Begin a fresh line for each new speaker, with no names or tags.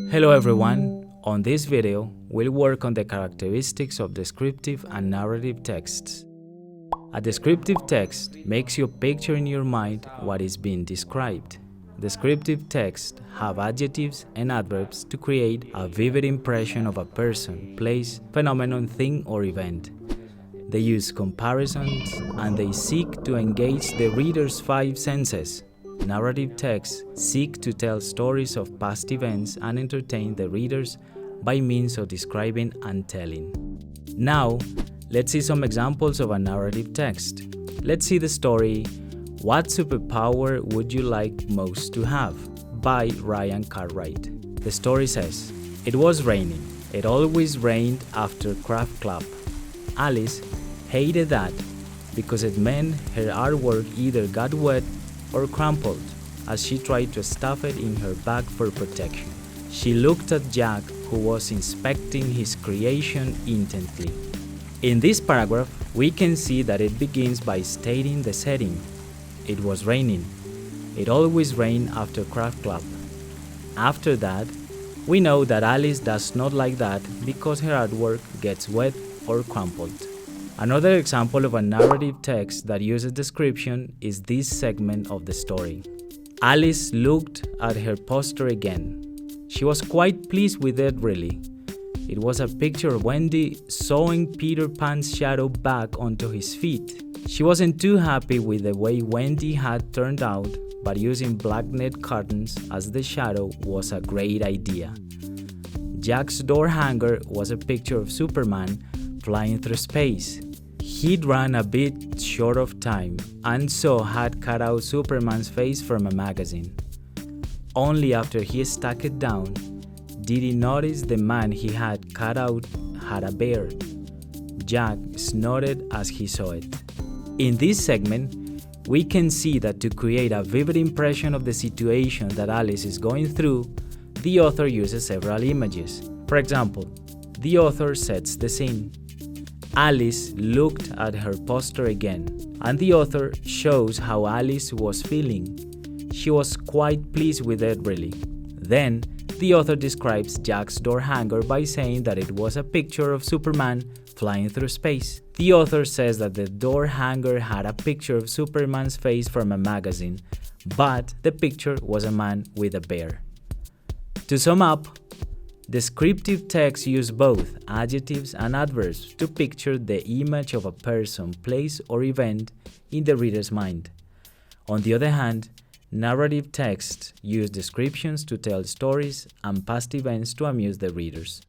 Hello everyone, on this video we'll work on the characteristics of descriptive and narrative texts. A descriptive text makes you picture in your mind what is being described. Descriptive texts have adjectives and adverbs to create a vivid impression of a person, place, phenomenon, thing or event. They use comparisons and they seek to engage the reader's five senses. Narrative texts seek to tell stories of past events and entertain the readers by means of describing and telling. Now, let's see some examples of a narrative text. Let's see the story, "What Superpower Would You Like Most to Have?" by Ryan Cartwright. The story says, "It was raining. It always rained after craft club. Alice hated that because it meant her artwork either got wet or crumpled as she tried to stuff it in her bag for protection. She looked at Jack, who was inspecting his creation intently." In this paragraph, we can see that it begins by stating the setting. It was raining. It always rained after craft club. After that, we know that Alice does not like that because her artwork gets wet or crumpled. Another example of a narrative text that uses description is this segment of the story. Alice looked at her poster again. She was quite pleased with it, really. It was a picture of Wendy sewing Peter Pan's shadow back onto his feet. She wasn't too happy with the way Wendy had turned out, but using black net curtains as the shadow was a great idea. Jack's door hanger was a picture of Superman flying through space. He'd run a bit short of time and so had cut out Superman's face from a magazine. Only after he stuck it down did he notice the man he had cut out had a beard. Jack snorted as he saw it. In this segment, we can see that to create a vivid impression of the situation that Alice is going through, the author uses several images. For example, the author sets the scene. Alice looked at her poster again, and the author shows how Alice was feeling. She was quite pleased with it, really. Then, the author describes Jack's door hanger by saying that it was a picture of Superman flying through space. The author says that the door hanger had a picture of Superman's face from a magazine, but the picture was a man with a bear. To sum up, descriptive texts use both adjectives and adverbs to picture the image of a person, place, or event in the reader's mind. On the other hand, narrative texts use descriptions to tell stories and past events to amuse the readers.